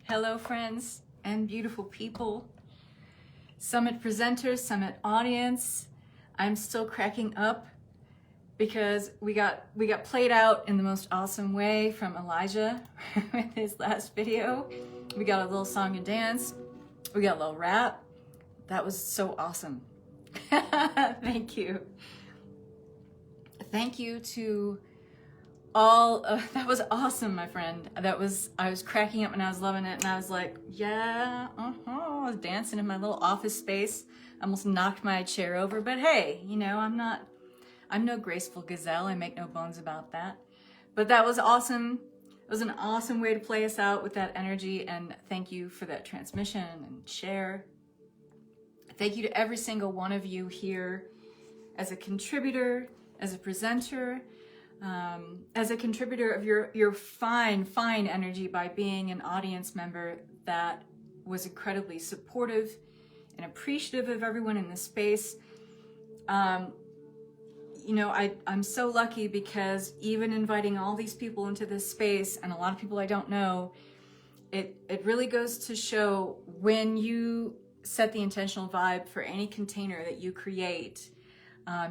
Hello, friends and beautiful people, Summit presenters, Summit audience. I'm still cracking up because we got played out in the most awesome way from Elijah with his last video. We got a little song and dance. We got a little rap. That was so awesome. Thank you. Thank you to all that was awesome, my friend. I was cracking up and I was loving it, and I was like, yeah, I was dancing in my little office space. I almost knocked my chair over, but hey, you know, I'm no graceful gazelle. I make no bones about that. But that was awesome. It was an awesome way to play us out with that energy, and thank you for that transmission and share. Thank you to every single one of you here as a contributor, as a presenter, as a contributor of your fine energy by being an audience member that was incredibly supportive and appreciative of everyone in this space. You know, I'm so lucky because even inviting all these people into this space, and a lot of people I don't know, it really goes to show when you set the intentional vibe for any container that you create,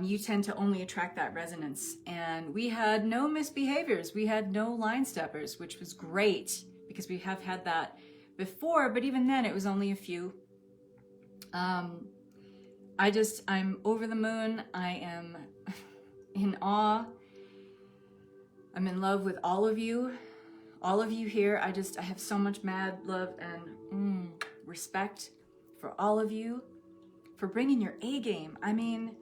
you tend to only attract that resonance. And we had no misbehaviors. We had no line steppers, which was great because we have had that before, but even then it was only a few. I'm over the moon. I am in awe. I'm in love with all of you here. I have so much mad love and respect for all of you for bringing your A game. I mean,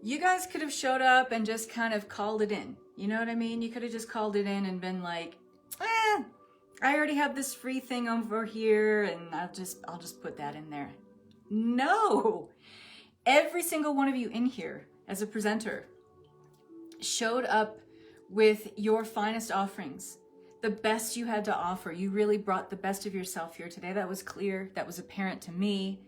you guys could have showed up and just kind of called it in. You know what I mean? You could have just called it in and been like, I already have this free thing over here and I'll just put that in there. No! Every single one of you in here as a presenter showed up with your finest offerings, the best you had to offer. You really brought the best of yourself here today. That was clear. That was apparent to me.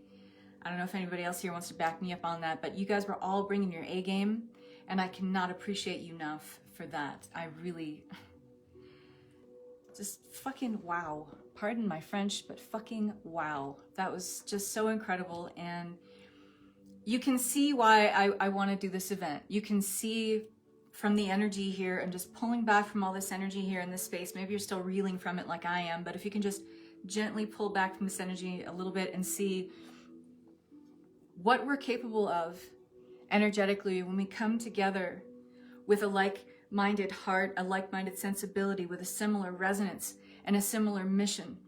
I don't know if anybody else here wants to back me up on that, but you guys were all bringing your A game, and I cannot appreciate you enough for that. I really, just fucking wow. Pardon my French, but fucking wow. That was just so incredible, and you can see why I want to do this event. You can see from the energy here and just pulling back from all this energy here in this space. Maybe you're still reeling from it like I am, but if you can just gently pull back from this energy a little bit and see what we're capable of energetically when we come together with a like-minded heart, a like-minded sensibility, with a similar resonance and a similar mission.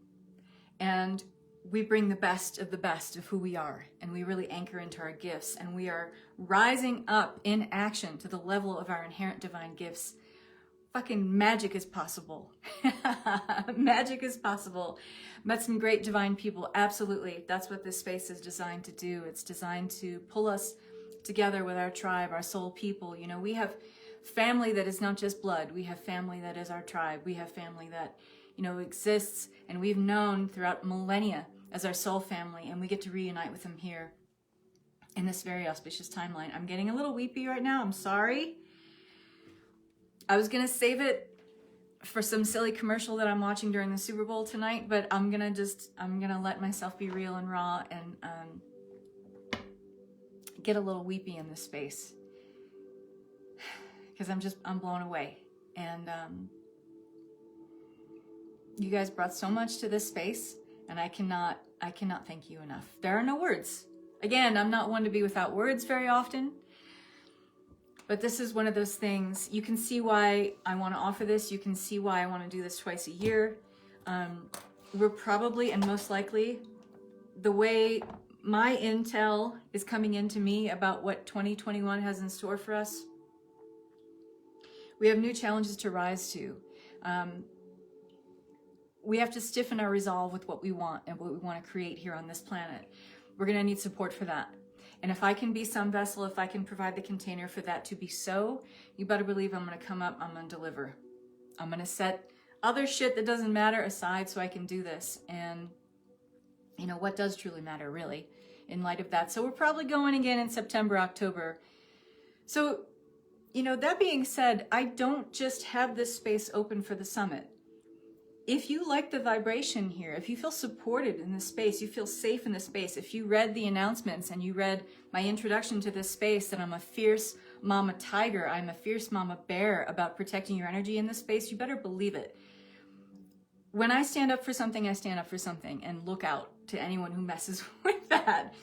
And we bring the best of who we are, and we really anchor into our gifts, and we are rising up in action to the level of our inherent divine gifts. Fucking magic is possible. Magic is possible. Met some great divine people. Absolutely. That's what this space is designed to do. It's designed to pull us together with our tribe, our soul people. You know, we have family that is not just blood. We have family that is our tribe. We have family that, you know, exists and we've known throughout millennia as our soul family, and we get to reunite with them here in this very auspicious timeline. I'm getting a little weepy right now. I'm sorry. I was gonna save it for some silly commercial that I'm watching during the Super Bowl tonight, but I'm gonna let myself be real and raw and get a little weepy in this space because I'm blown away. And you guys brought so much to this space, and I cannot thank you enough. There are no words. Again, I'm not one to be without words very often. But this is one of those things. You can see why I want to offer this. You can see why I want to do this twice a year. We're probably, and most likely, the way my intel is coming into me about what 2021 has in store for us, we have new challenges to rise to. We have to stiffen our resolve with what we want and what we want to create here on this planet. We're going to need support for that. And if I can be some vessel, if I can provide the container for that to be so, you better believe I'm going to come up, I'm going to deliver. I'm going to set other shit that doesn't matter aside so I can do this. And, you know, what does truly matter, really, in light of that? So we're probably going again in September, October. So, you know, that being said, I don't just have this space open for the summit. if you like the vibration here, if you feel supported in this space, you feel safe in this space, if you read the announcements and you read my introduction to this space, that I'm a fierce mama tiger, I'm a fierce mama bear about protecting your energy in this space, you better believe it. When I stand up for something, I stand up for something, and look out to anyone who messes with that.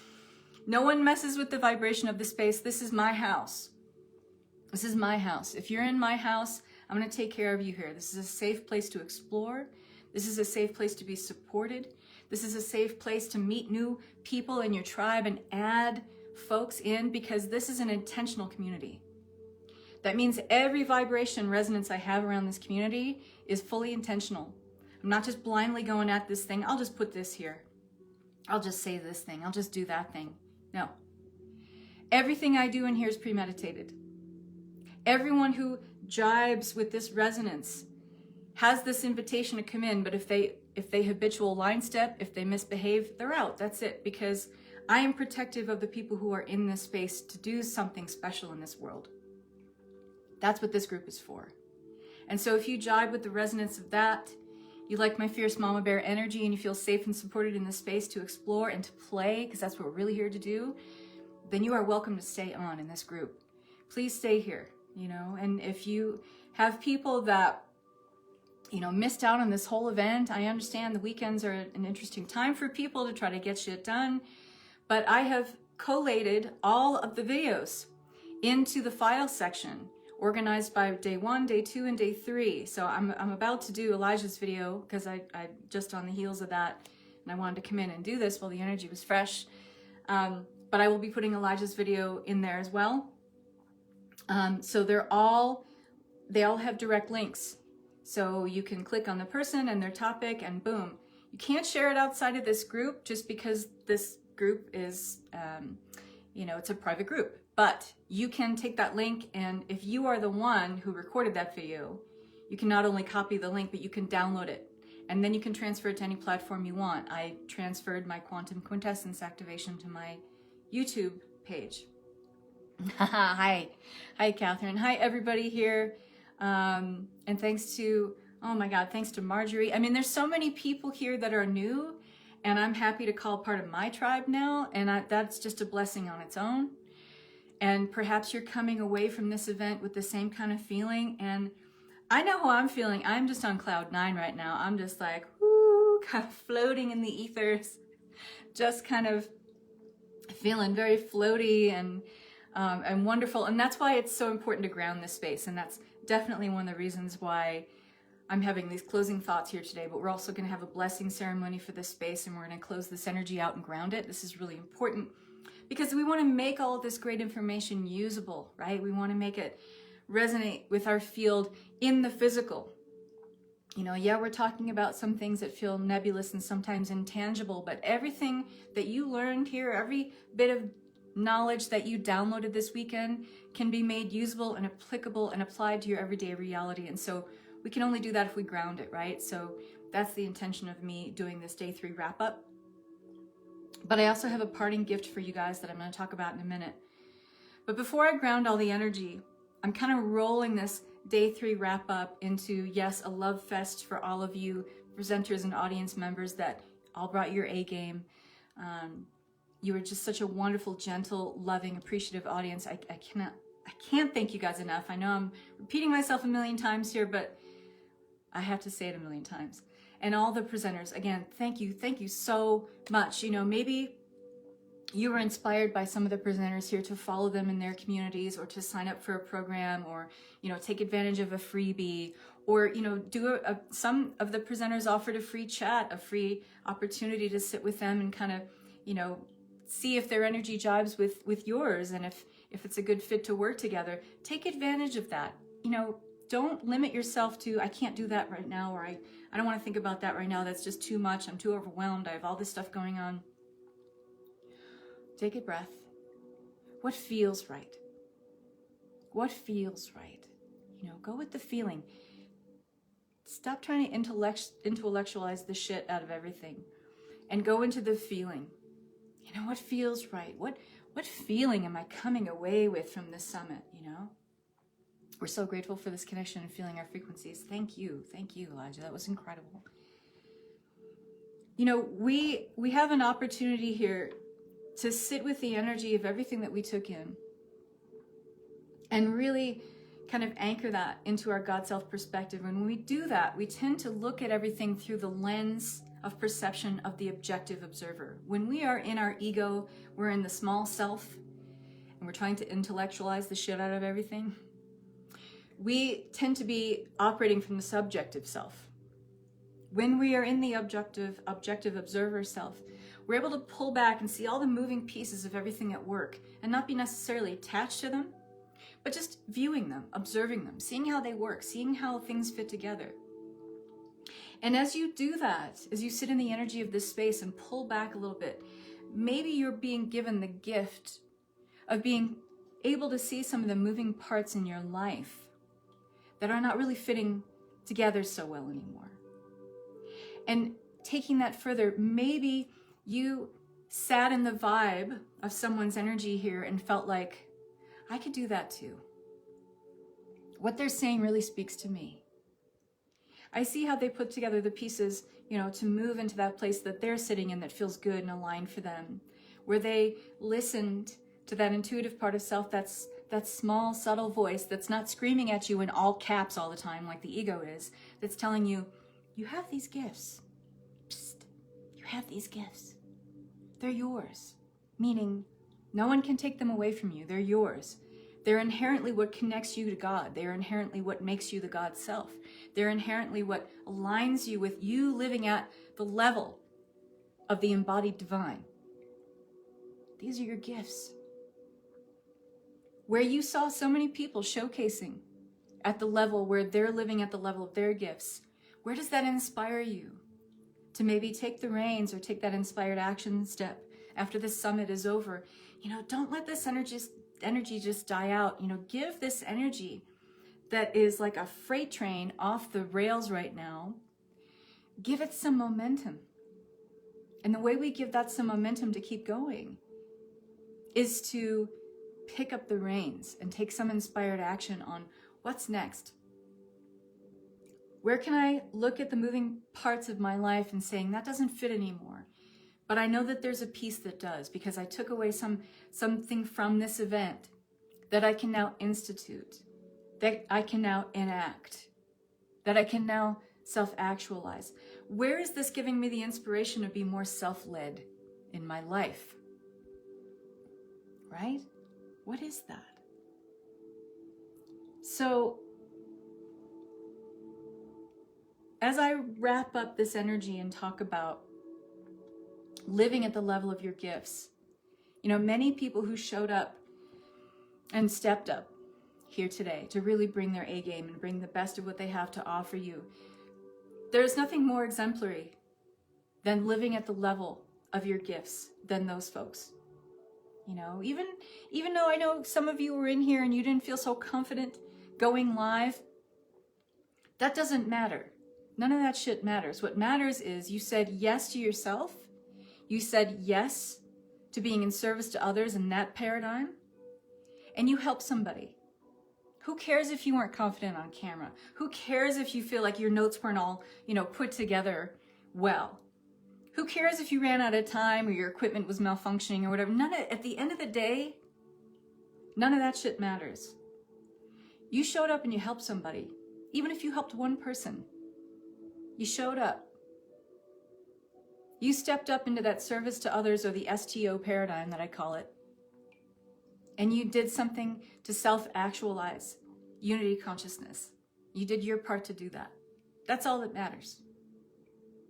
No one messes with the vibration of the space. This is my house. This is my house. If you're in my house, I'm going to take care of you here. This is a safe place to explore. This is a safe place to be supported. This is a safe place to meet new people in your tribe and add folks in, because this is an intentional community. That means every vibration resonance I have around this community is fully intentional. I'm not just blindly going at this thing. I'll just put this here. I'll just say this thing. I'll just do that thing. No. Everything I do in here is premeditated. Everyone who jibes with this resonance has this invitation to come in, but if they habitual line step, if they misbehave, they're out. That's it, because I am protective of the people who are in this space to do something special in this world. That's what this group is for. And so if you jibe with the resonance of that, you like my fierce mama bear energy, and you feel safe and supported in this space to explore and to play, because that's what we're really here to do, then you are welcome to stay on in this group. Please stay here, you know. And if you have people that, you know, missed out on this whole event, I understand the weekends are an interesting time for people to try to get shit done, but I have collated all of the videos into the file section, organized by day 1, day 2, and day 3. So I'm about to do Elijah's video, because I just on the heels of that, and I wanted to come in and do this while the energy was fresh. But I will be putting Elijah's video in there as well. So they all have direct links. So you can click on the person and their topic, and boom. You can't share it outside of this group, just because this group is, you know, it's a private group. But you can take that link, and if you are the one who recorded that video, you can not only copy the link, but you can download it. And then you can transfer it to any platform you want. I transferred my quantum quintessence activation to my YouTube page. Hi, Kathryn. Hi, everybody here. And thanks to, oh my God, thanks to Marjorie. I mean, there's so many people here that are new, and I'm happy to call part of my tribe now. And that's just a blessing on its own. And perhaps you're coming away from this event with the same kind of feeling. And I know how I'm feeling. I'm just on cloud 9 right now. I'm just like, whoo, kind of floating in the ethers, just kind of feeling very floaty and wonderful. And that's why it's so important to ground this space. And that's definitely one of the reasons why I'm having these closing thoughts here today. But we're also going to have a blessing ceremony for this space, and we're going to close this energy out and ground it. This is really important, because we want to make all of this great information usable, right? We want to make it resonate with our field in the physical. You know, yeah, we're talking about some things that feel nebulous and sometimes intangible, but everything that you learned here, every bit of knowledge that you downloaded this weekend can be made usable and applicable and applied to your everyday reality. And so we can only do that if we ground it, right? So that's the intention of me doing this day 3 wrap up. But I also have a parting gift for you guys that I'm going to talk about in a minute. But before I ground all the energy, I'm kind of rolling this day 3 wrap up into, yes, a love fest for all of you presenters and audience members that all brought your A game. You were just such a wonderful, gentle, loving, appreciative audience. I can't thank you guys enough. I know I'm repeating myself a million times here, but I have to say it a million times. And all the presenters, again, thank you so much. You know, maybe you were inspired by some of the presenters here to follow them in their communities, or to sign up for a program, or, you know, take advantage of a freebie, or, you know, do some of the presenters offered a free chat, a free opportunity to sit with them and kind of, you know, see if their energy jibes with yours, and if it's a good fit to work together. Take advantage of that. You know, don't limit yourself to, I can't do that right now, or I don't want to think about that right now. That's just too much. I'm too overwhelmed. I have all this stuff going on. Take a breath. What feels right? What feels right? You know, go with the feeling. Stop trying to intellectualize the shit out of everything, and go into the feeling. You know, what feels right? What feeling am I coming away with from this summit, you know? We're so grateful for this connection and feeling our frequencies. Thank you, Elijah. That was incredible. You know, we have an opportunity here to sit with the energy of everything that we took in and really kind of anchor that into our God self perspective. And when we do that, we tend to look at everything through the lens of perception of the objective observer. When we are in our ego, we're in the small self, and we're trying to intellectualize the shit out of everything, we tend to be operating from the subjective self. When we are in the objective observer self, we're able to pull back and see all the moving pieces of everything at work and not be necessarily attached to them, but just viewing them, observing them, seeing how they work, seeing how things fit together. And as you do that, as you sit in the energy of this space and pull back a little bit, maybe you're being given the gift of being able to see some of the moving parts in your life that are not really fitting together so well anymore. And taking that further, maybe you sat in the vibe of someone's energy here and felt like, I could do that too. What they're saying really speaks to me. I see how they put together the pieces, you know, to move into that place that they're sitting in that feels good and aligned for them, where they listened to that intuitive part of self, that's that small, subtle voice that's not screaming at you in all caps all the time like the ego is, that's telling you, you have these gifts. Psst, you have these gifts. They're yours. Meaning, no one can take them away from you. They're yours. They're inherently what connects you to God. They're inherently what makes you the God self. They're inherently what aligns you with you living at the level of the embodied divine. These are your gifts. Where you saw so many people showcasing at the level where they're living at the level of their gifts, where does that inspire you to maybe take the reins or take that inspired action step after this summit is over? You know, don't let this energy just die out. You know, give this energy that is like a freight train off the rails right now, give it some momentum. And the way we give that some momentum to keep going is to pick up the reins and take some inspired action on what's next. Where can I look at the moving parts of my life and saying that doesn't fit anymore? But I know that there's a piece that does, because I took away something from this event that I can now institute, that I can now enact, that I can now self-actualize. Where is this giving me the inspiration to be more self-led in my life? Right? What is that? So, as I wrap up this energy and talk about living at the level of your gifts, you know, many people who showed up and stepped up here today to really bring their A game and bring the best of what they have to offer you. There's nothing more exemplary than living at the level of your gifts than those folks. You know, even though I know some of you were in here and you didn't feel so confident going live, that doesn't matter. None of that shit matters. What matters is you said yes to yourself. You said yes to being in service to others in that paradigm, and you helped somebody. Who cares if you weren't confident on camera? Who cares if you feel like your notes weren't all, you know, put together well? Who cares if you ran out of time or your equipment was malfunctioning or whatever? At the end of the day, none of that shit matters. You showed up and you helped somebody. Even if you helped one person, you showed up. You stepped up into that service to others, or the STO paradigm that I call it. And you did something to self-actualize unity consciousness. You did your part to do that. That's all that matters.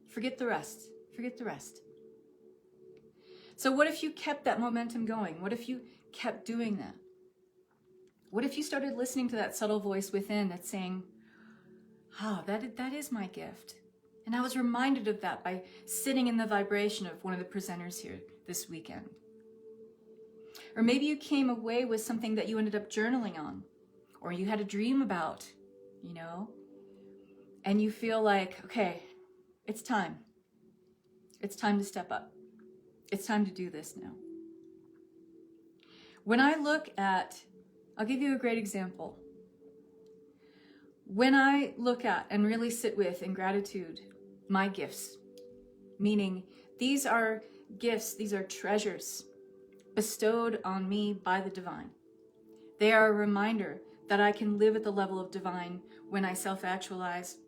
Forget the rest. Forget the rest. So what if you kept that momentum going? What if you kept doing that? What if you started listening to that subtle voice within that's saying, that is my gift. And I was reminded of that by sitting in the vibration of one of the presenters here this weekend. Or maybe you came away with something that you ended up journaling on, or you had a dream about, you know, and you feel like, okay, it's time. It's time to step up. It's time to do this now. When I look at, I'll give you a great example. When I look at and really sit with in gratitude my gifts, meaning these are gifts, these are treasures bestowed on me by the divine. They are a reminder that I can live at the level of divine when I self-actualize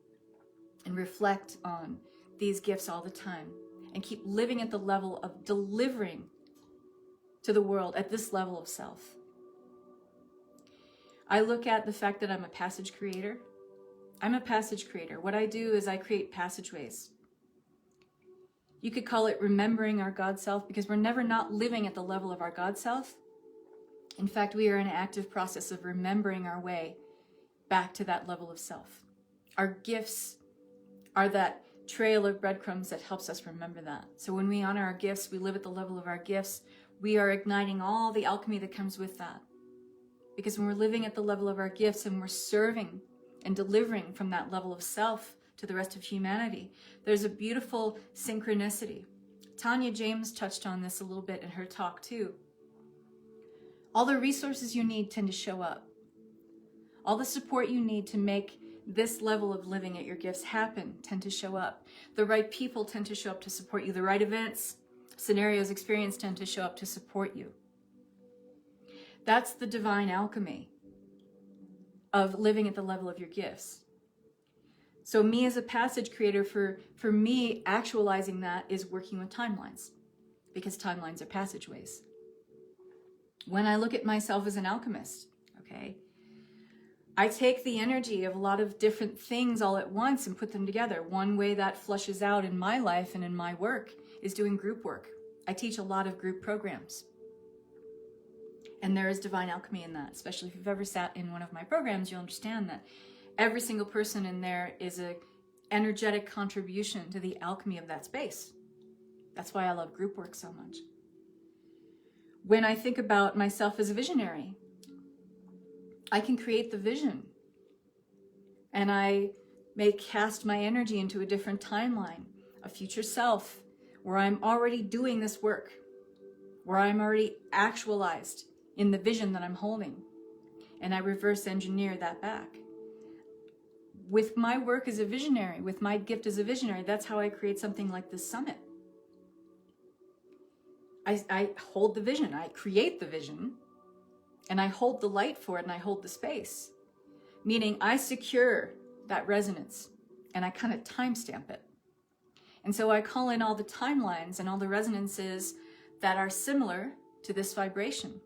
and reflect on these gifts all the time and keep living at the level of delivering to the world at this level of self. I look at the fact that I'm a passage creator. I'm a passage creator. What I do is I create passageways. You could call it remembering our God self, because we're never not living at the level of our God self. In fact, we are in an active process of remembering our way back to that level of self. Our gifts are that trail of breadcrumbs that helps us remember that. So when we honor our gifts, we live at the level of our gifts, we are igniting all the alchemy that comes with that. Because when we're living at the level of our gifts and we're serving and delivering from that level of self to the rest of humanity, there's a beautiful synchronicity. Tanya James touched on this a little bit in her talk too. All the resources you need tend to show up. All the support you need to make this level of living at your gifts happen tend to show up. The right people tend to show up to support you. The right events, scenarios, experience tend to show up to support you. That's the divine alchemy of living at the level of your gifts. So me as a passage creator, for me, actualizing that is working with timelines, because timelines are passageways. When I look at myself as an alchemist, okay, I take the energy of a lot of different things all at once and put them together. One way that flushes out in my life and in my work is doing group work. I teach a lot of group programs. And there is divine alchemy in that. Especially if you've ever sat in one of my programs, you'll understand that every single person in there is an energetic contribution to the alchemy of that space. That's why I love group work so much. When I think about myself as a visionary, I can create the vision. And I may cast my energy into a different timeline, a future self, where I'm already doing this work, where I'm already actualized in the vision that I'm holding, and I reverse engineer that back. With my work as a visionary, with my gift as a visionary, that's how I create something like this summit. I hold the vision, I create the vision, and I hold the light for it, and I hold the space. Meaning I secure that resonance, and I kind of timestamp it. And so I call in all the timelines and all the resonances that are similar to this vibration.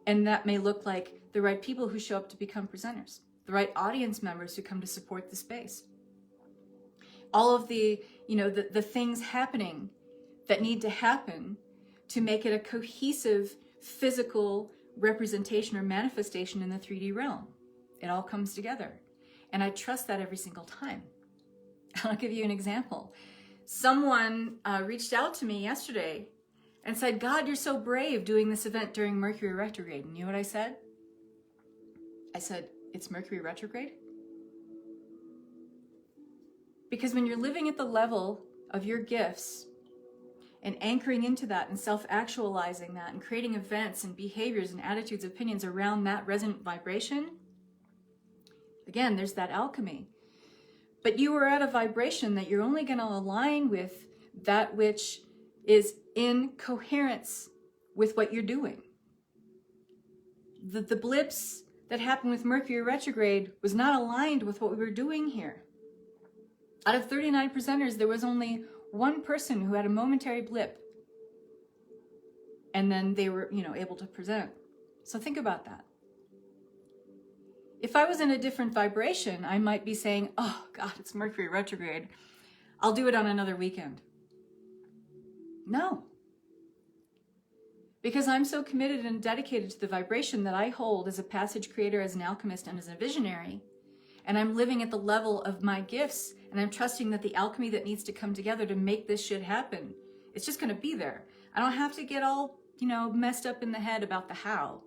And that may look like the right people who show up to become presenters, the right audience members who come to support the space. All of the, the things happening that need to happen to make it a cohesive physical representation or manifestation in the 3D realm. It all comes together. And I trust that every single time. I'll give you an example. Someone reached out to me yesterday and said, God, you're so brave doing this event during Mercury retrograde. And you know what I said? I said, it's Mercury retrograde? Because when you're living at the level of your gifts and anchoring into that and self-actualizing that and creating events and behaviors and attitudes, opinions around that resonant vibration, again, there's that alchemy. But you are at a vibration that you're only going to align with that which is in coherence with what you're doing. The blips that happened with Mercury retrograde was not aligned with what we were doing here. Out of 39 presenters, there was only one person who had a momentary blip. And then they were, able to present. So think about that. If I was in a different vibration, I might be saying, oh God, it's Mercury retrograde. I'll do it on another weekend. No. Because I'm so committed and dedicated to the vibration that I hold as a passage creator, as an alchemist, and as a visionary, and I'm living at the level of my gifts, and I'm trusting that the alchemy that needs to come together to make this shit happen, it's just going to be there. I don't have to get all, messed up in the head about the how.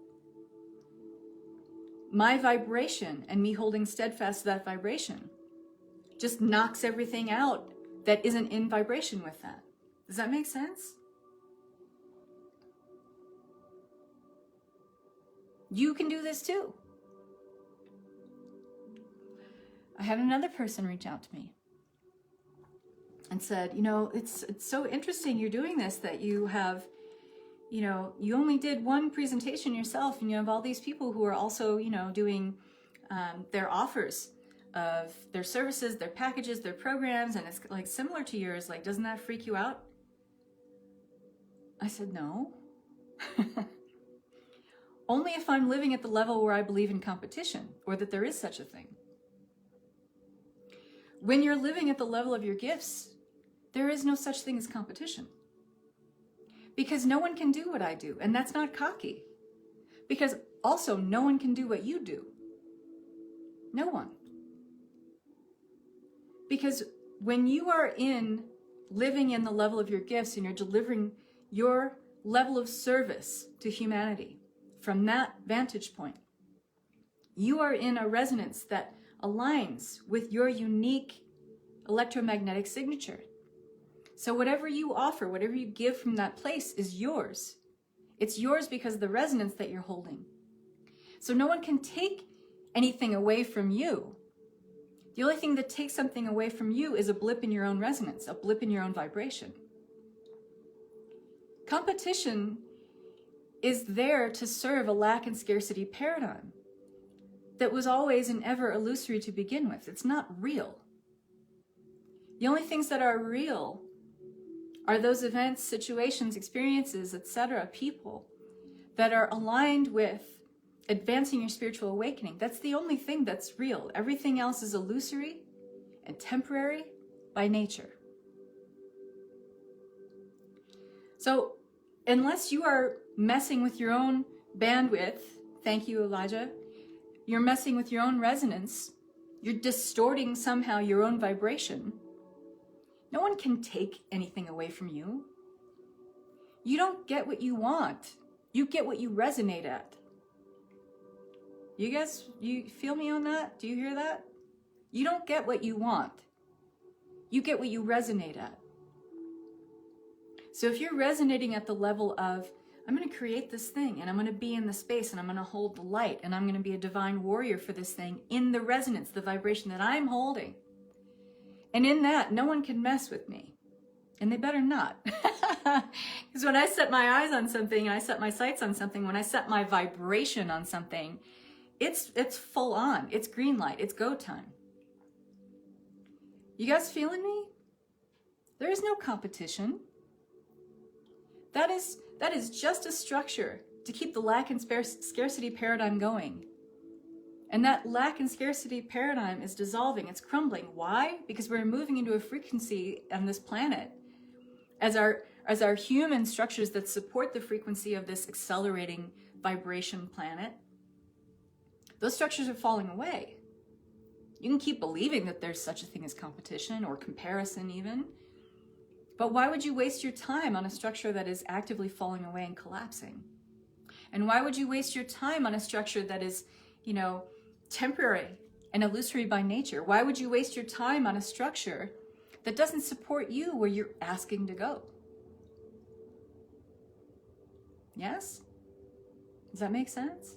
My vibration and me holding steadfast to that vibration just knocks everything out that isn't in vibration with that. Does that make sense? You can do this too. I had another person reach out to me and said, it's so interesting you're doing this, that you have, you only did one presentation yourself, and you have all these people who are also, doing their offers of their services, their packages, their programs, and it's like similar to yours. Like, doesn't that freak you out? I said, no. Only if I'm living at the level where I believe in competition, or that there is such a thing. When you're living at the level of your gifts, there is no such thing as competition. Because no one can do what I do, and that's not cocky. Because also, no one can do what you do. No one. Because when you are living in the level of your gifts, and you're delivering your level of service to humanity from that vantage point, you are in a resonance that aligns with your unique electromagnetic signature. So whatever you offer, whatever you give from that place is yours. It's yours because of the resonance that you're holding. So no one can take anything away from you. The only thing that takes something away from you is a blip in your own resonance, a blip in your own vibration. Competition is there to serve a lack and scarcity paradigm that was always and ever illusory to begin with. It's not real. The only things that are real are those events, situations, experiences, etc., people that are aligned with advancing your spiritual awakening. That's the only thing that's real. Everything else is illusory and temporary by nature. So unless you are messing with your own bandwidth, thank you, Elijah, you're messing with your own resonance, you're distorting somehow your own vibration, no one can take anything away from you. You don't get what you want. You get what you resonate at. You guys, you feel me on that? Do you hear that? You don't get what you want. You get what you resonate at. So if you're resonating at the level of, I'm going to create this thing, and I'm going to be in the space, and I'm going to hold the light, and I'm going to be a divine warrior for this thing in the resonance, the vibration that I'm holding. And in that, no one can mess with me. And they better not. Because when I set my eyes on something, and I set my sights on something, when I set my vibration on something, it's full on. It's green light. It's go time. You guys feeling me? There is no competition. That is just a structure to keep the lack and scarcity paradigm going. And that lack and scarcity paradigm is dissolving. It's crumbling. Why? Because we're moving into a frequency on this planet as our human structures that support the frequency of this accelerating vibration planet. Those structures are falling away. You can keep believing that there's such a thing as competition or comparison even. But why would you waste your time on a structure that is actively falling away and collapsing? And why would you waste your time on a structure that is, temporary and illusory by nature? Why would you waste your time on a structure that doesn't support you where you're asking to go? Yes? Does that make sense?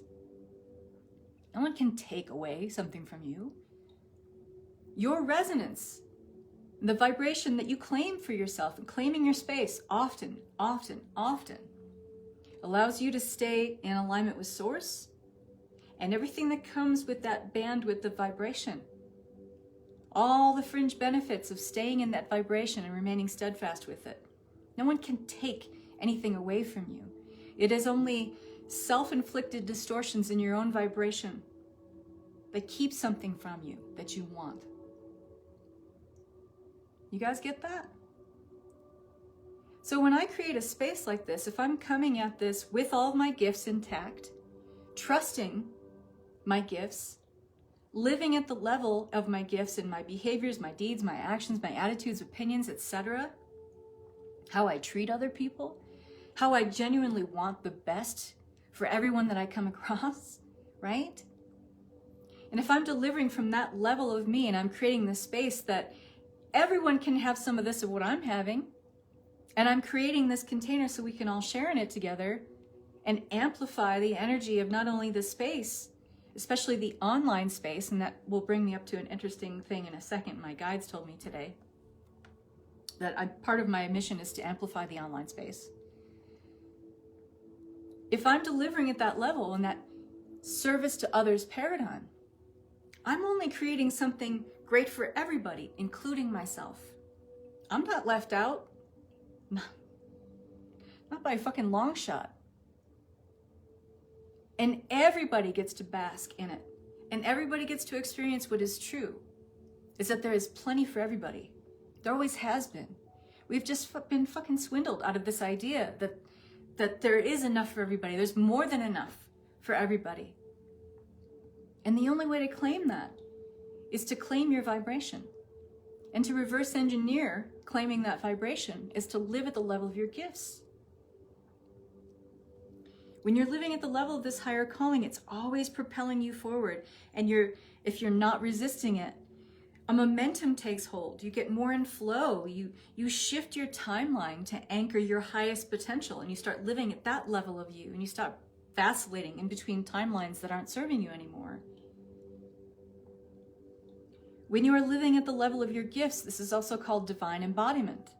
No one can take away something from you. Your resonance, the vibration that you claim for yourself and claiming your space often, allows you to stay in alignment with Source and everything that comes with that bandwidth of vibration. All the fringe benefits of staying in that vibration and remaining steadfast with it. No one can take anything away from you. It is only self-inflicted distortions in your own vibration that keep something from you that you want. You guys get that? So when I create a space like this, if I'm coming at this with all of my gifts intact, trusting my gifts, living at the level of my gifts in my behaviors, my deeds, my actions, my attitudes, opinions, etc., how I treat other people, how I genuinely want the best for everyone that I come across, right? And if I'm delivering from that level of me and I'm creating this space that everyone can have some of this of what I'm having, and I'm creating this container so we can all share in it together and amplify the energy of not only the space, especially the online space, and that will bring me up to an interesting thing in a second my guides told me today. part of my mission is to amplify the online space. If I'm delivering at that level in that service to others paradigm, I'm only creating something great for everybody, including myself. I'm not left out. Not by a fucking long shot. And everybody gets to bask in it. And everybody gets to experience what is true, is that there is plenty for everybody. There always has been. We've just been fucking swindled out of this idea that there is enough for everybody. There's more than enough for everybody. And the only way to claim that is to claim your vibration. And to reverse engineer claiming that vibration is to live at the level of your gifts. When you're living at the level of this higher calling, it's always propelling you forward. And if you're not resisting it, a momentum takes hold. You get more in flow. You shift your timeline to anchor your highest potential, and you start living at that level of you, and you stop vacillating in between timelines that aren't serving you anymore. When you are living at the level of your gifts, this is also called divine embodiment.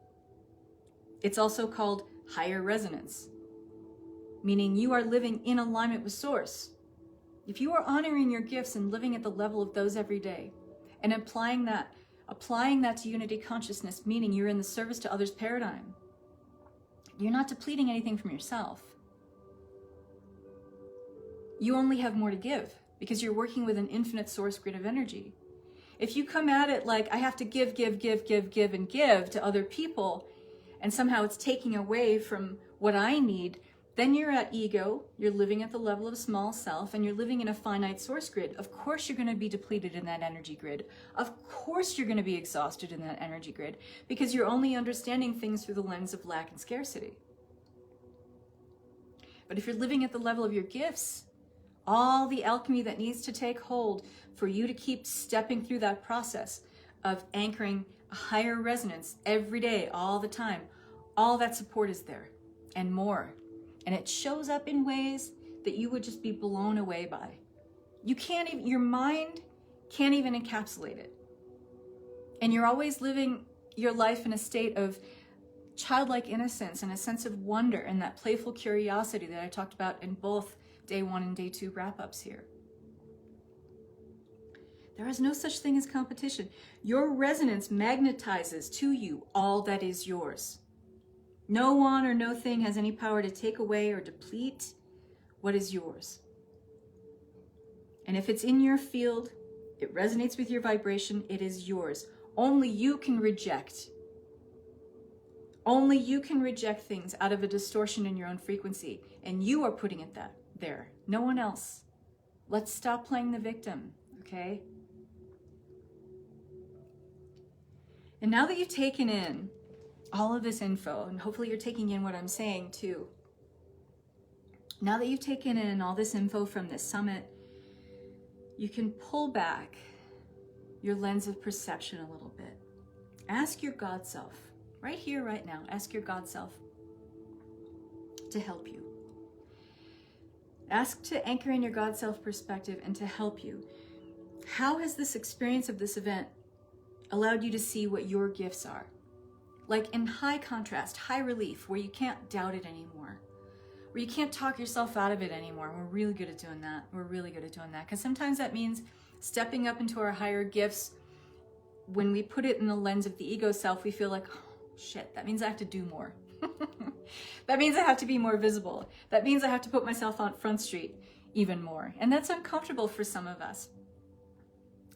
It's also called higher resonance, meaning you are living in alignment with Source. If you are honoring your gifts and living at the level of those every day, and applying that to unity consciousness, meaning you're in the service to others paradigm, you're not depleting anything from yourself. You only have more to give because you're working with an infinite source grid of energy. If you come at it like, I have to give, and give to other people, and somehow it's taking away from what I need, then you're at ego, you're living at the level of small self, and you're living in a finite source grid. Of course you're going to be depleted in that energy grid. Of course you're going to be exhausted in that energy grid, because you're only understanding things through the lens of lack and scarcity. But if you're living at the level of your gifts, all the alchemy that needs to take hold for you to keep stepping through that process of anchoring a higher resonance every day, all the time, all that support is there and more. And it shows up in ways that you would just be blown away by. You can't even, your mind can't even encapsulate it. And you're always living your life in a state of childlike innocence and a sense of wonder and that playful curiosity that I talked about in both day 1 and day 2 wrap-ups here. There is no such thing as competition. Your resonance magnetizes to you all that is yours. No one or no thing has any power to take away or deplete what is yours. And if it's in your field, it resonates with your vibration, it is yours. Only you can reject. Only you can reject things out of a distortion in your own frequency. And you are putting it there. No one else. Let's stop playing the victim, okay? And now that you've taken in all of this info, and hopefully you're taking in what I'm saying too. Now that you've taken in all this info from this summit, you can pull back your lens of perception a little bit. Ask your God self, right here, right now, ask your God self to help you. Ask to anchor in your God self perspective and to help you. How has this experience of this event allowed you to see what your gifts are? Like in high contrast, high relief, where you can't doubt it anymore, where you can't talk yourself out of it anymore. We're really good at doing that. We're really good at doing that, because sometimes that means stepping up into our higher gifts. When we put it in the lens of the ego self, we feel like, oh, shit, that means I have to do more. That means I have to be more visible. That means I have to put myself on Front Street even more. And that's uncomfortable for some of us.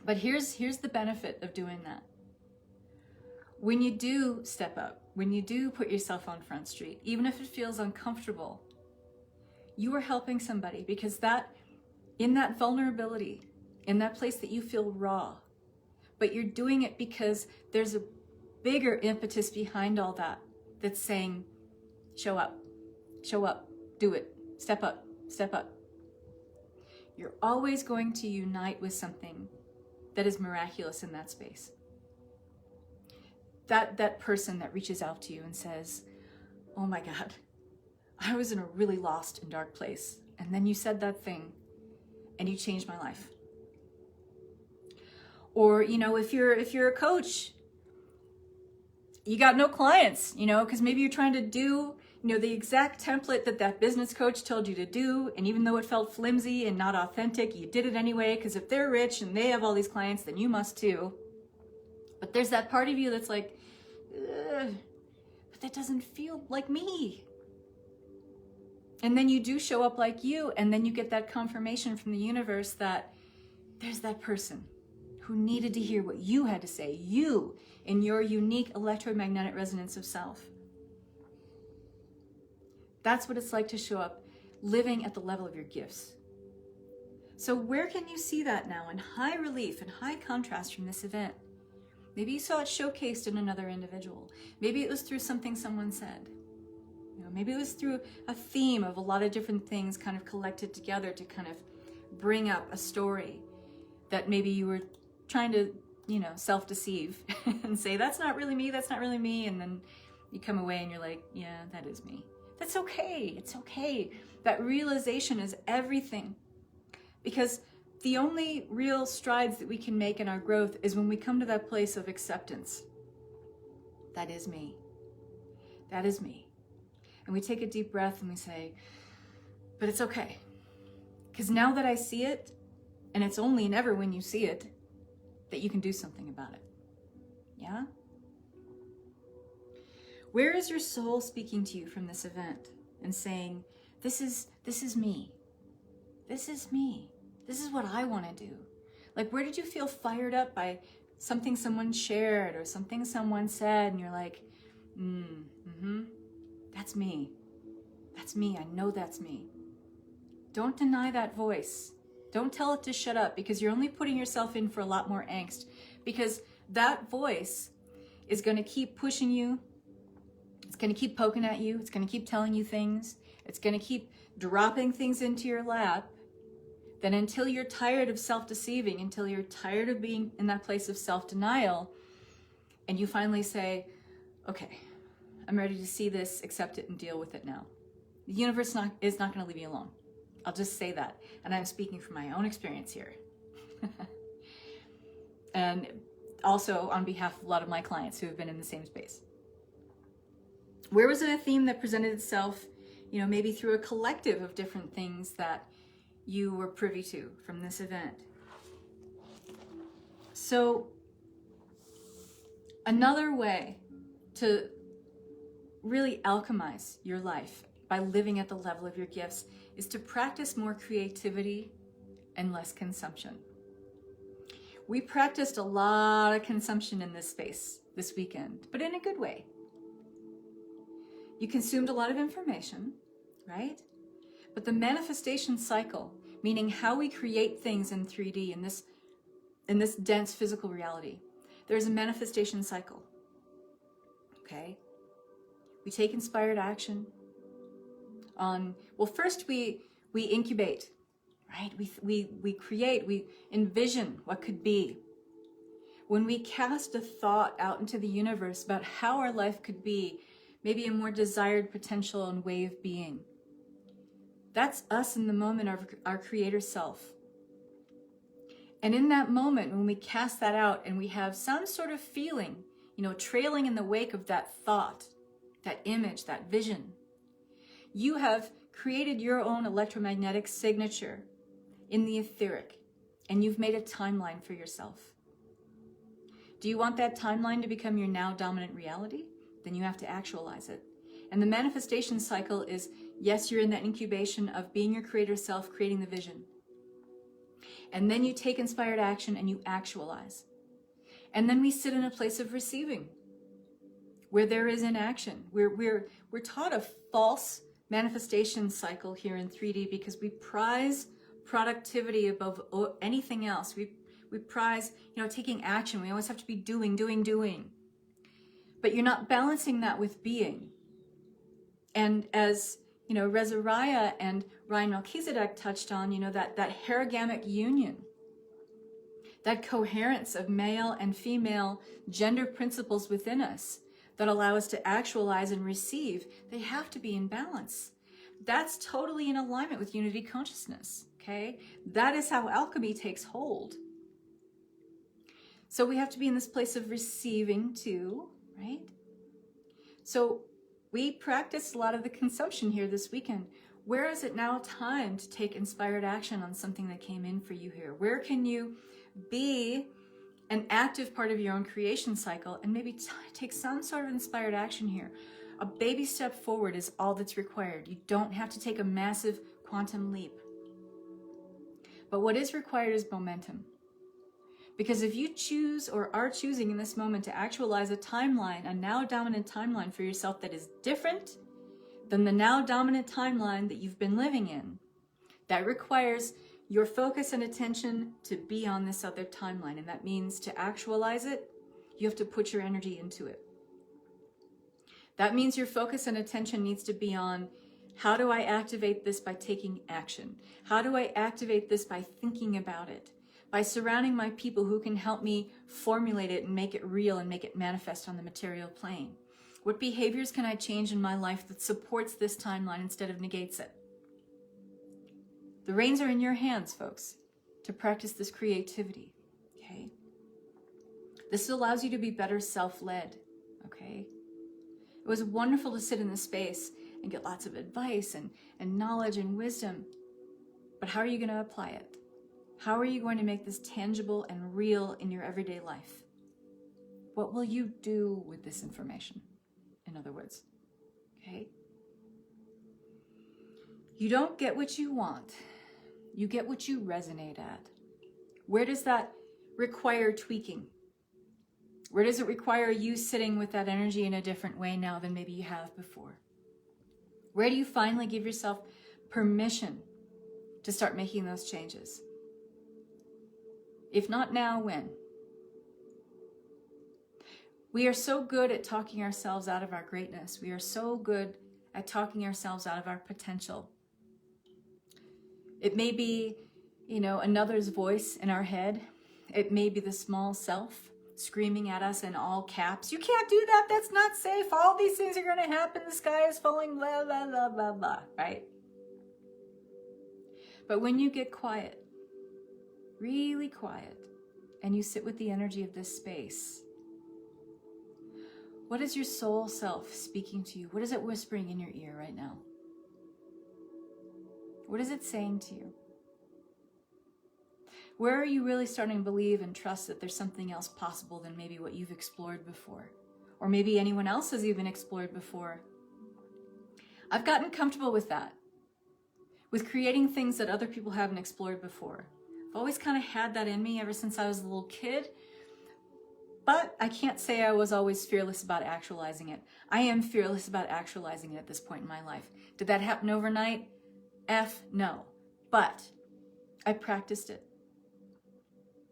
But here's the benefit of doing that. When you do step up, when you do put yourself on Front Street, even if it feels uncomfortable, you are helping somebody, because in that vulnerability, in that place that you feel raw, but you're doing it because there's a bigger impetus behind all that that's saying, show up, do it, step up. You're always going to unite with something that is miraculous in that space. That person that reaches out to you and says, oh my God, I was in a really lost and dark place, and then you said that thing and you changed my life. Or, if you're a coach you got no clients, you know, because maybe you're trying to do, you know, the exact template that that business coach told you to do. And even though it felt flimsy and not authentic, you did it anyway, because if they're rich and they have all these clients, then you must too. But there's that part of you that's like, ugh, but that doesn't feel like me. And then you do show up like you, and then you get that confirmation from the universe that there's that person who needed to hear what you had to say, you in your unique electromagnetic resonance of self. That's what it's like to show up living at the level of your gifts. So where can you see that now in high relief and high contrast from this event? Maybe you saw it showcased in another individual. Maybe it was through something someone said. You know, maybe it was through a theme of a lot of different things kind of collected together to kind of bring up a story that maybe you were trying to, you know, self-deceive and say, that's not really me, that's not really me. And then you come away and you're like, yeah, that is me. That's okay, it's okay. That realization is everything. Because the only real strides that we can make in our growth is when we come to that place of acceptance. That is me. That is me. And we take a deep breath and we say, but it's okay. Because now that I see it, and it's only and ever when you see it, that you can do something about it. Yeah? Where is your soul speaking to you from this event and saying, this is me. This is me. This is what I want to do. Like, where did you feel fired up by something someone shared or something someone said, and you're like, that's me. That's me. I know that's me. Don't deny that voice. Don't tell it to shut up, because you're only putting yourself in for a lot more angst, because that voice is going to keep pushing you. It's going to keep poking at you. It's going to keep telling you things. It's going to keep dropping things into your lap. Then until you're tired of self-deceiving, until you're tired of being in that place of self-denial, and you finally say, okay, I'm ready to see this, accept it, and deal with it now. The universe is not going to leave you alone. I'll just say that. And I'm speaking from my own experience here. And also on behalf of a lot of my clients who have been in the same space. Where was it a theme that presented itself, you know, maybe through a collective of different things that you were privy to from this event? So another way to really alchemize your life by living at the level of your gifts is to practice more creativity and less consumption. We practiced a lot of consumption in this space this weekend, but in a good way. You consumed a lot of information, right? But the manifestation cycle, meaning how we create things in 3D, in this dense physical reality, there's a manifestation cycle, okay? We take inspired action on, well, first we incubate, right? We create, we envision what could be. When we cast a thought out into the universe about how our life could be, maybe a more desired potential and way of being, that's us in the moment of our creator self. And in that moment, when we cast that out and we have some sort of feeling, you know, trailing in the wake of that thought, that image, that vision, you have created your own electromagnetic signature in the etheric, and you've made a timeline for yourself. Do you want that timeline to become your now dominant reality? Then you have to actualize it. And the manifestation cycle is, yes, you're in that incubation of being your creator self, creating the vision. And then you take inspired action and you actualize. And then we sit in a place of receiving, where there is inaction. We're taught a false manifestation cycle here in 3D because we prize productivity above anything else. We prize, you know, taking action. We always have to be doing. But you're not balancing that with being. And as, you know, Rezariah and Ryan Melchizedek touched on, you know, that herogamic union, that coherence of male and female gender principles within us that allow us to actualize and receive, they have to be in balance. That's totally in alignment with unity consciousness, okay? That is how alchemy takes hold. So we have to be in this place of receiving too, right? So we practiced a lot of the consumption here this weekend. Where is it now time to take inspired action on something that came in for you here? Where can you be an active part of your own creation cycle and maybe take some sort of inspired action here? A baby step forward is all that's required. You don't have to take a massive quantum leap. But what is required is momentum. Because if you choose or are choosing in this moment to actualize a timeline, a now dominant timeline for yourself that is different than the now dominant timeline that you've been living in, that requires your focus and attention to be on this other timeline. And that means to actualize it, you have to put your energy into it. That means your focus and attention needs to be on, how do I activate this by taking action? How do I activate this by thinking about it? By surrounding my people who can help me formulate it and make it real and make it manifest on the material plane. What behaviors can I change in my life that supports this timeline instead of negates it? The reins are in your hands, folks, to practice this creativity, okay? This allows you to be better self-led, okay? It was wonderful to sit in this space and get lots of advice and knowledge and wisdom. But how are you going to apply it? How are you going to make this tangible and real in your everyday life? What will you do with this information? In other words, okay? You don't get what you want. You get what you resonate at. Where does that require tweaking? Where does it require you sitting with that energy in a different way now than maybe you have before? Where do you finally give yourself permission to start making those changes? If not now, when? We are so good at talking ourselves out of our greatness. We are so good at talking ourselves out of our potential. It may be, another's voice in our head. It may be the small self screaming at us in all caps. You can't do that. That's not safe. All these things are going to happen. The sky is falling, blah, blah, blah, blah, blah, right? But when you get quiet, really quiet, and you sit with the energy of this space, what is your soul self speaking to you? What is it whispering in your ear right now? What is it saying to you? Where are you really starting to believe and trust that there's something else possible than maybe what you've explored before? Or maybe anyone else has even explored before? I've gotten comfortable with that, with creating things that other people haven't explored before. I've always kind of had that in me ever since I was a little kid, but I can't say I was always fearless about actualizing it. I am fearless about actualizing it at this point in my life. Did that happen overnight? No. But I practiced it.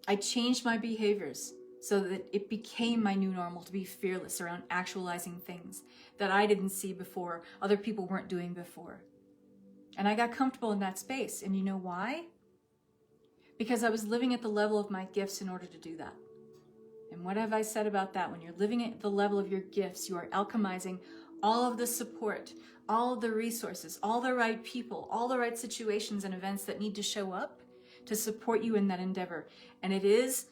I changed my behaviors so that it became my new normal to be fearless around actualizing things that I didn't see before, other people weren't doing before. And I got comfortable in that space. And you know why? Because I was living at the level of my gifts in order to do that. And what have I said about that? When you're living at the level of your gifts, you are alchemizing all of the support, all of the resources, all the right people, all the right situations and events that need to show up to support you in that endeavor. And it is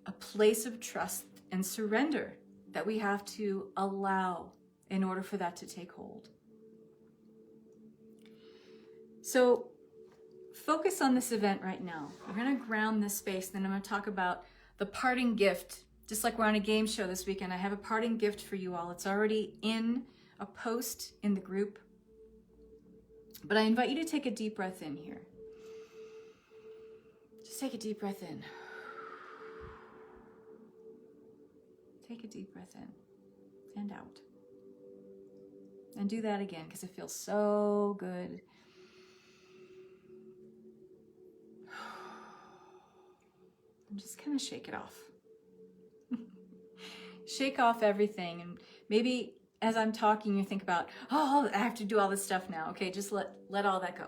a place of trust and surrender that we have to allow in order for that to take hold. So focus on this event right now. We're going to ground this space. Then I'm going to talk about the parting gift. Just like we're on a game show this weekend, I have a parting gift for you all. It's already in a post in the group. But I invite you to take a deep breath in here. Just take a deep breath in. Take a deep breath in and out. And do that again because it feels so good. And just kind of shake it off. Shake off everything. And maybe as I'm talking, you think about, oh, I have to do all this stuff now. Okay, just let all that go.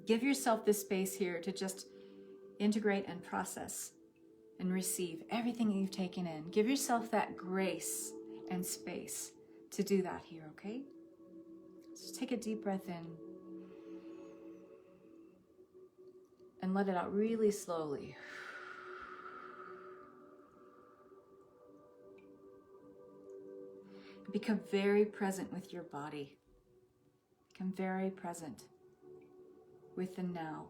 Give yourself this space here to just integrate and process and receive everything that you've taken in. Give yourself that grace and space to do that here, okay? Just take a deep breath in and let it out really slowly. become very present with your body. Become very present with the now.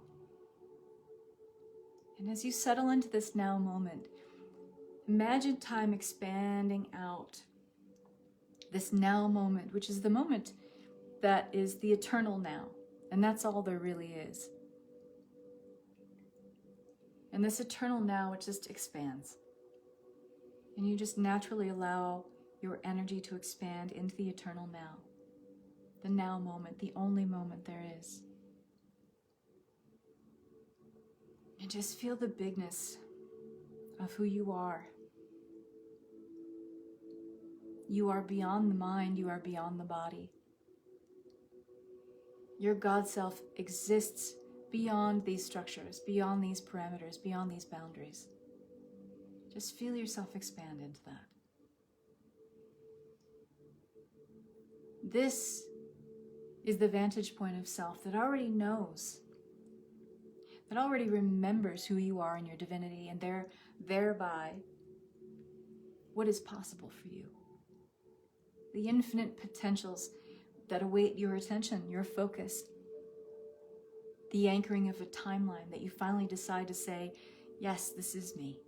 And as you settle into this now moment, imagine time expanding out. This now moment, which is the moment that is the eternal now. And that's all there really is. And this eternal now, it just expands. And you just naturally allow your energy to expand into the eternal now. The now moment, the only moment there is. And just feel the bigness of who you are. You are beyond the mind, you are beyond the body. Your God self exists beyond these structures, beyond these parameters, beyond these boundaries. Just feel yourself expand into that. This is the vantage point of self that already knows, that already remembers who you are in your divinity, and thereby what is possible for you. The infinite potentials that await your attention, your focus. The anchoring of a timeline that you finally decide to say, yes, this is me.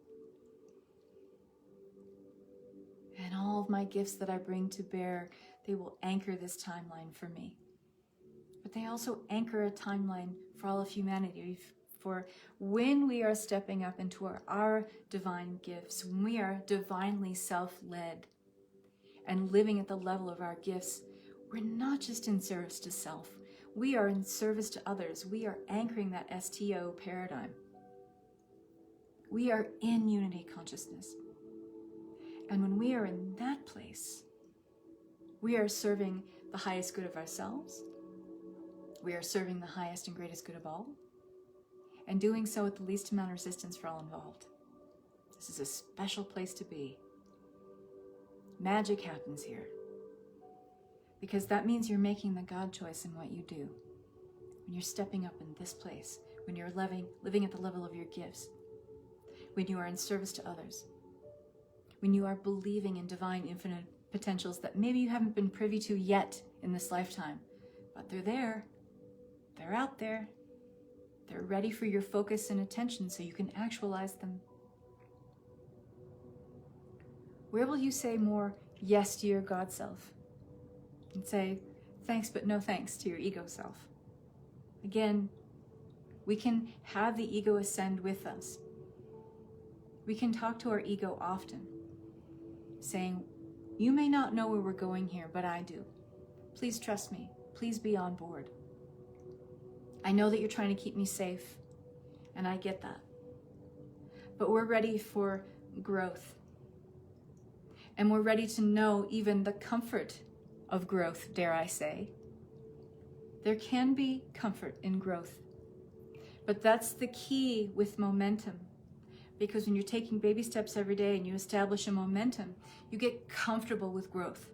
And all of my gifts that I bring to bear, they will anchor this timeline for me. But they also anchor a timeline for all of humanity, for when we are stepping up into our divine gifts, when we are divinely self-led and living at the level of our gifts, we're not just in service to self. We are in service to others. We are anchoring that STO paradigm. We are in unity consciousness. And when we are in that place, we are serving the highest good of ourselves. We are serving the highest and greatest good of all, and doing so with the least amount of resistance for all involved. This is a special place to be. Magic happens here. Because that means you're making the God choice in what you do. When you're stepping up in this place, when you're living at the level of your gifts, when you are in service to others, when you are believing in divine infinite potentials that maybe you haven't been privy to yet in this lifetime, but they're there, they're out there, they're ready for your focus and attention so you can actualize them. Where will you say more yes to your God self? And say thanks but no thanks to your ego self. Again, we can have the ego ascend with us. We can talk to our ego often, saying, you may not know where we're going here, but I do. Please trust me. Please be on board. I know that you're trying to keep me safe, and I get that. But we're ready for growth. And we're ready to know even the comfort of growth, dare I say. There can be comfort in growth, but that's the key with momentum, because when you're taking baby steps every day and you establish a momentum, you get comfortable with growth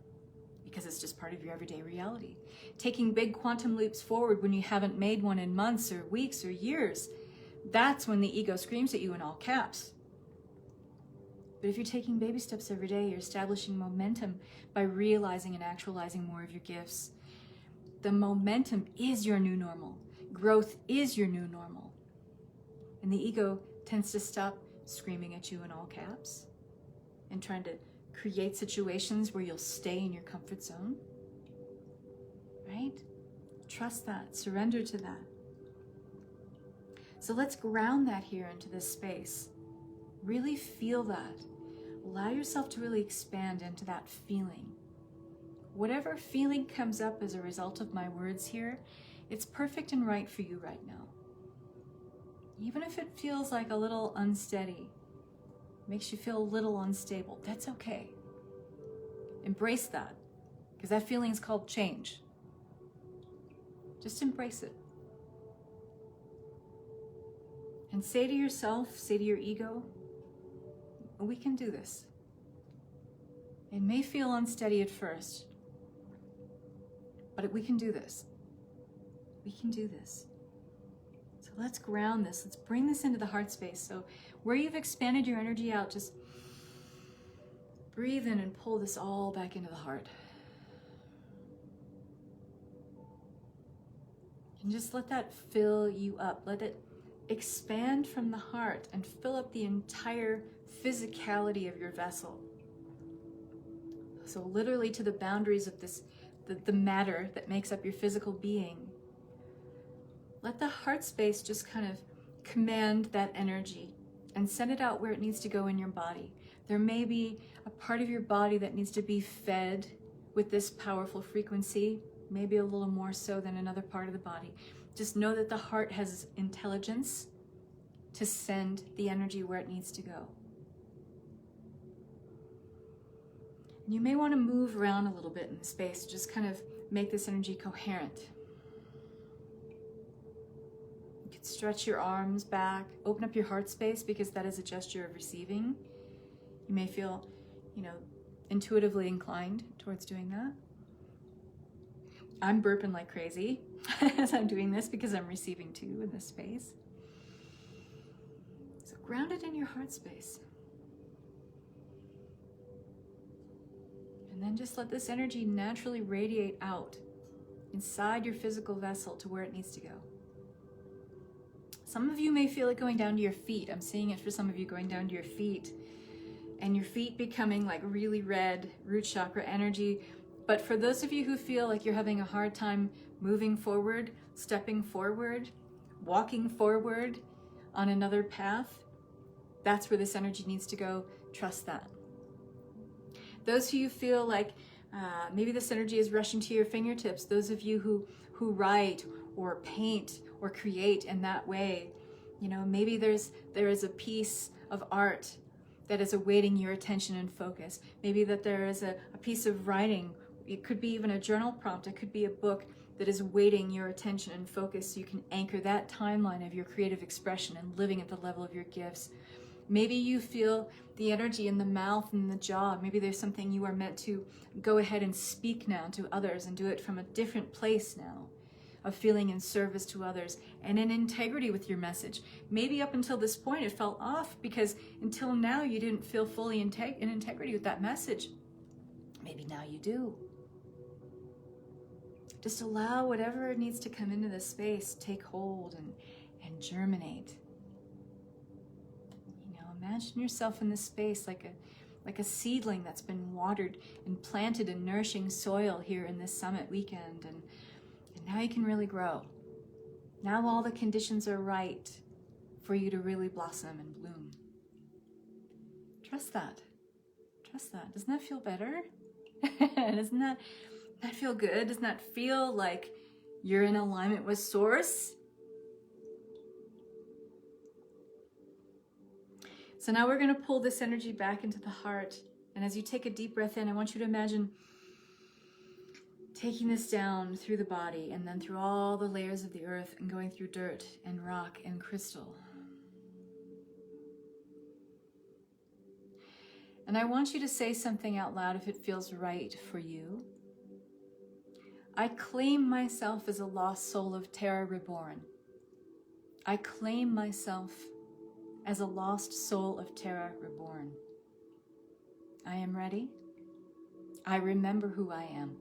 because it's just part of your everyday reality. Taking big quantum leaps forward when you haven't made one in months or weeks or years, that's when the ego screams at you in all caps. But if you're taking baby steps every day, you're establishing momentum by realizing and actualizing more of your gifts. The momentum is your new normal. Growth is your new normal. And the ego tends to stop screaming at you in all caps and trying to create situations where you'll stay in your comfort zone. Right? Trust that. Surrender to that. So let's ground that here into this space. Really feel that. Allow yourself to really expand into that feeling. Whatever feeling comes up as a result of my words here, it's perfect and right for you right now. Even if it feels like a little unsteady, makes you feel a little unstable, that's okay. Embrace that, because that feeling is called change. Just embrace it. And say to yourself, say to your ego, we can do this. It may feel unsteady at first, but we can do this. We can do this. So let's ground this. Let's bring this into the heart space. So where you've expanded your energy out, just breathe in and pull this all back into the heart. And just let that fill you up. Let it expand from the heart and fill up the entire physicality of your vessel. So literally to the boundaries of this, the matter that makes up your physical being. Let the heart space just kind of command that energy and send it out where it needs to go in your body. There may be a part of your body that needs to be fed with this powerful frequency, maybe a little more so than another part of the body. Just know that the heart has intelligence to send the energy where it needs to go. You may want to move around a little bit in the space, just kind of make this energy coherent. You could stretch your arms back, open up your heart space, because that is a gesture of receiving. You may feel, intuitively inclined towards doing that. I'm burping like crazy as I'm doing this because I'm receiving too in this space. So ground it in your heart space. And then just let this energy naturally radiate out inside your physical vessel to where it needs to go. Some of you may feel it going down to your feet. I'm seeing it for some of you going down to your feet. And your feet becoming like really red root chakra energy. But for those of you who feel like you're having a hard time moving forward, stepping forward, walking forward on another path, that's where this energy needs to go. Trust that. Those of you who feel like maybe this energy is rushing to your fingertips, those of you who write or paint or create in that way, maybe there is a piece of art that is awaiting your attention and focus. Maybe that there is a piece of writing. It could be even a journal prompt. It could be a book that is waiting your attention and focus so you can anchor that timeline of your creative expression and living at the level of your gifts. Maybe you feel the energy in the mouth and the jaw. Maybe there's something you are meant to go ahead and speak now to others and do it from a different place now, of feeling in service to others and in integrity with your message. Maybe up until this point it felt off because until now you didn't feel fully in integrity with that message. Maybe now you do. Just allow whatever needs to come into this space, take hold and germinate. Imagine yourself in this space like a seedling that's been watered and planted in nourishing soil here in this summit weekend, and now you can really grow. Now all the conditions are right for you to really blossom and bloom. Trust that. Trust that. Doesn't that feel better? Doesn't that feel good? Doesn't that feel like you're in alignment with Source? So now we're going to pull this energy back into the heart. And as you take a deep breath in, I want you to imagine taking this down through the body and then through all the layers of the earth and going through dirt and rock and crystal. And I want you to say something out loud if it feels right for you. I claim myself as a lost soul of Terra reborn. I claim myself as a lost soul of Terra reborn. I am ready. I remember who I am.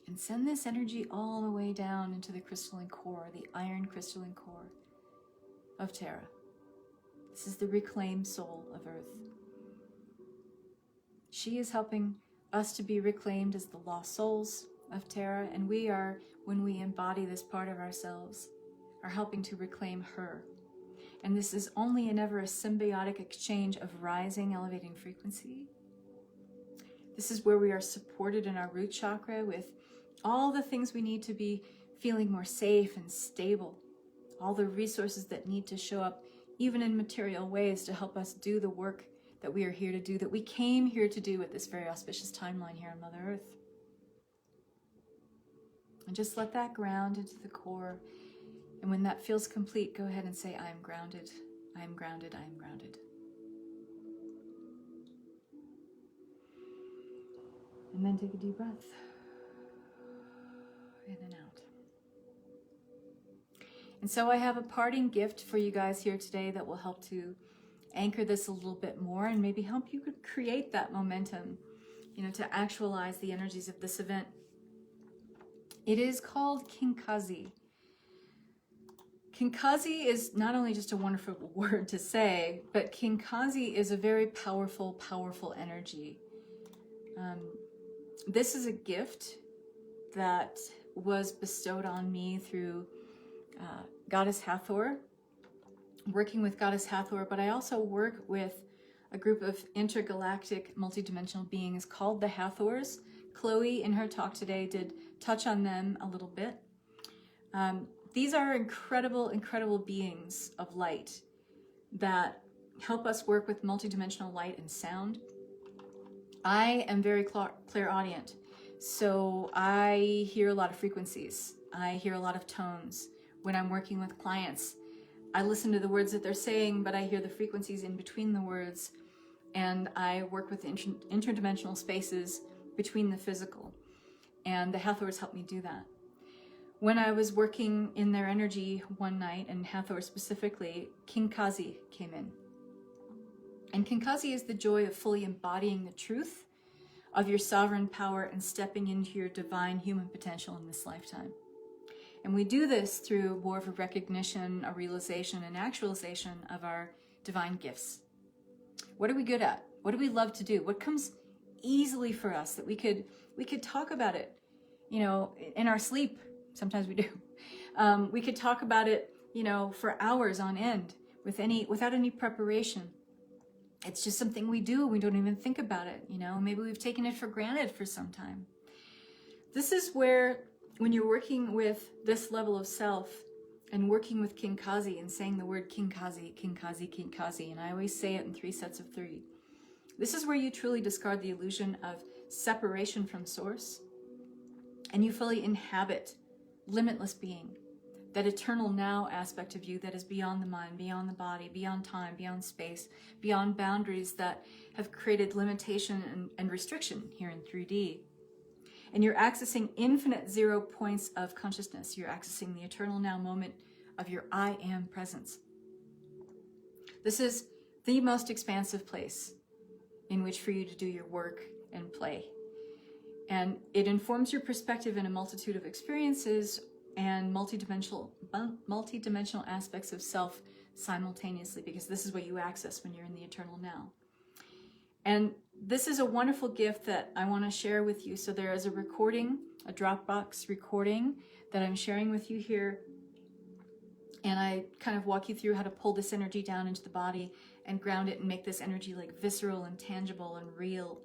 And send this energy all the way down into the crystalline core, the iron crystalline core of Terra. This is the reclaimed soul of Earth. She is helping us to be reclaimed as the lost souls of Terra, and we are, when we embody this part of ourselves, are helping to reclaim her. And this is only and ever a symbiotic exchange of rising, elevating frequency. This is where we are supported in our root chakra with all the things we need to be feeling more safe and stable. All the resources that need to show up, even in material ways, to help us do the work that we are here to do, that we came here to do at this very auspicious timeline here on Mother Earth. And just let that ground into the core. And when that feels complete, go ahead and say, I am grounded, I am grounded, I am grounded. And then take a deep breath. In and out. And so I have a parting gift for you guys here today that will help to anchor this a little bit more and maybe help you create that momentum, to actualize the energies of this event It is called Kinkazi. Kinkazi is not only just a wonderful word to say, but Kinkazi is a very powerful, powerful energy. This is a gift that was bestowed on me through Goddess Hathor, working with Goddess Hathor, but I also work with a group of intergalactic multidimensional beings called the Hathors. Chloe, in her talk today, did touch on them a little bit. These are incredible, incredible beings of light that help us work with multidimensional light and sound. I am very clairaudient, so I hear a lot of frequencies. I hear a lot of tones. When I'm working with clients, I listen to the words that they're saying, but I hear the frequencies in between the words, and I work with interdimensional spaces between the physical, and the Hathors help me do that. When I was working in their energy one night, and Hathor specifically, Kinkazi came in. And Kinkazi is the joy of fully embodying the truth of your sovereign power and stepping into your divine human potential in this lifetime. And we do this through more of a recognition, a realization, and actualization of our divine gifts. What are we good at? What do we love to do? What comes easily for us that we could talk about it, you know, in our sleep? Sometimes we do. We could talk about it, you know, for hours on end without any preparation. It's just something we do. We don't even think about it, you know. Maybe we've taken it for granted for some time. This is where, when you're working with this level of self and working with Kinkazi and saying the word Kinkazi, Kinkazi, Kinkazi, and I always say it in 3 sets of 3. This is where you truly discard the illusion of separation from source, and you fully inhabit limitless being, that eternal now aspect of you that is beyond the mind, beyond the body, beyond time, beyond space, beyond boundaries that have created limitation and restriction here in 3D. And you're accessing infinite 0 points of consciousness. You're accessing the eternal now moment of your I am presence. This is the most expansive place in which for you to do your work and play. And it informs your perspective in a multitude of experiences and multidimensional aspects of self simultaneously, because this is what you access when you're in the eternal now. And this is a wonderful gift that I want to share with you. So there is a recording, a Dropbox recording that I'm sharing with you here. And I kind of walk you through how to pull this energy down into the body and ground it and make this energy like visceral and tangible and real.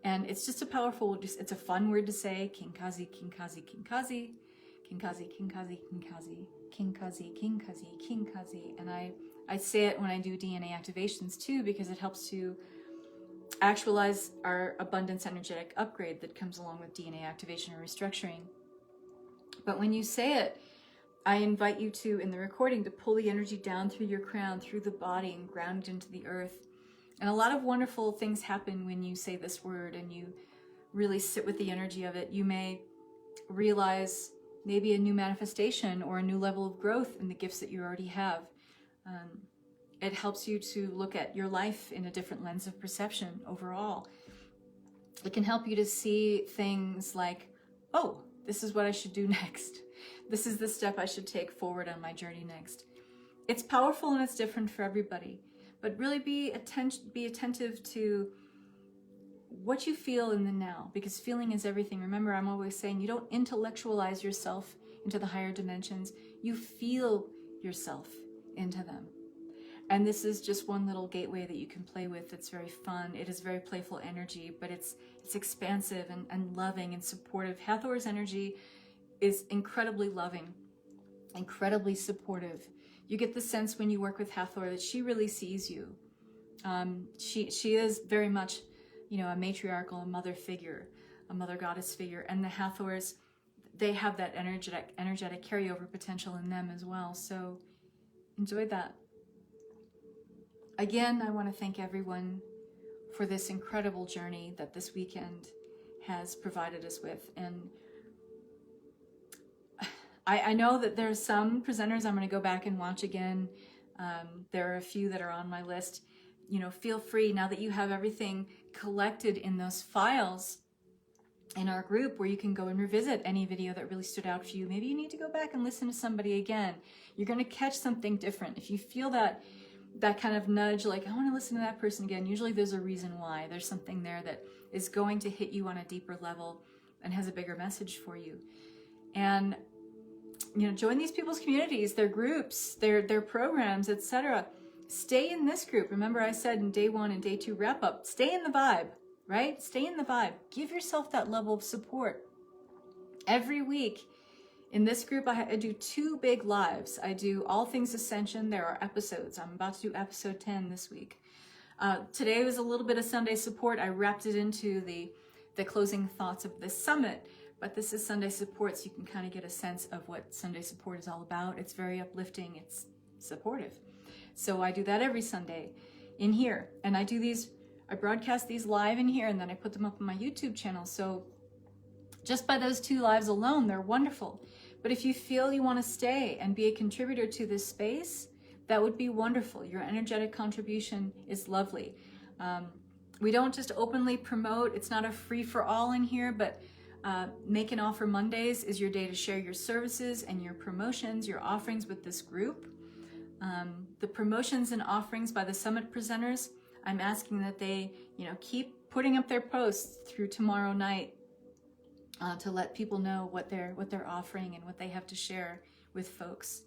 And it's just a powerful, it's a fun word to say, Kinkazi, Kinkazi, Kinkazi, Kinkazi, Kinkazi, Kinkazi, Kinkazi, Kinkazi, Kinkazi. And I say it when I do DNA activations too, because it helps to actualize our abundance energetic upgrade that comes along with DNA activation or restructuring. But when you say it, I invite you to, in the recording, to pull the energy down through your crown, through the body, and ground it into the earth. And a lot of wonderful things happen when you say this word and you really sit with the energy of it. You may realize maybe a new manifestation or a new level of growth in the gifts that you already have. It helps you to look at your life in a different lens of perception overall. It can help you to see things like, oh, this is what I should do next. This is the step I should take forward on my journey next. It's powerful and it's different for everybody. But really be attentive to what you feel in the now, because feeling is everything. Remember, I'm always saying you don't intellectualize yourself into the higher dimensions. You feel yourself into them. And this is just one little gateway that you can play with. It's very fun. It is very playful energy, but it's expansive and loving and supportive. Hathor's energy is incredibly loving, incredibly supportive. You get the sense when you work with Hathor that she really sees you. She is very much, you know, a matriarchal, a mother figure, a mother goddess figure. And the Hathors, they have that energetic carryover potential in them as well. So enjoy that. Again, I want to thank everyone for this incredible journey that this weekend has provided us with. And I know that there's some presenters I'm going to go back and watch again. There are a few that are on my list. You know, feel free, now that you have everything collected in those files, in our group where you can go and revisit any video that really stood out for you. Maybe you need to go back and listen to somebody again. You're going to catch something different. If you feel that kind of nudge, like, I want to listen to that person again, usually there's a reason why. There's something there that is going to hit you on a deeper level and has a bigger message for you. And, you know, join these people's communities, their groups, their programs, etc. Stay in this group. Remember I said in day 1 and day 2 wrap up, stay in the vibe, right? Stay in the vibe. Give yourself that level of support. Every week in this group, I do 2 big lives. I do All Things Ascension. There are episodes. I'm about to do episode 10 this week. Today was a little bit of Sunday support. I wrapped it into the closing thoughts of this summit. But this is Sunday support, so you can kind of get a sense of what Sunday support is all about. It's very uplifting. It's supportive. So I do that every Sunday in here. And I broadcast these live in here, and then I put them up on my YouTube channel. So just by those 2 lives alone, they're wonderful. But if you feel you want to stay and be a contributor to this space, that would be wonderful. Your energetic contribution is lovely. We don't just openly promote. It's not a free-for-all in here, but Make an Offer Mondays is your day to share your services and your promotions, your offerings with this group. The promotions and offerings by the summit presenters, I'm asking that they, keep putting up their posts through tomorrow night to let people know what they're offering and what they have to share with folks.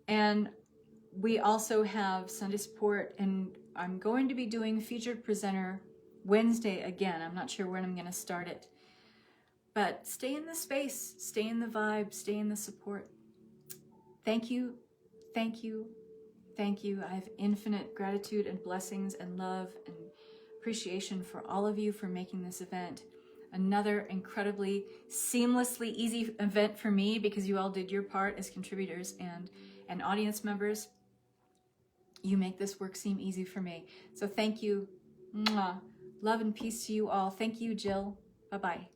And we also have Sunday support, and I'm going to be doing featured presenter Wednesday again. I'm not sure when I'm going to start it. But stay in the space, stay in the vibe, stay in the support. Thank you, thank you, thank you. I have infinite gratitude and blessings and love and appreciation for all of you for making this event another incredibly seamlessly easy event for me, because you all did your part as contributors and audience members. You make this work seem easy for me. So thank you. Mwah. Love and peace to you all. Thank you, Jill. Bye-bye.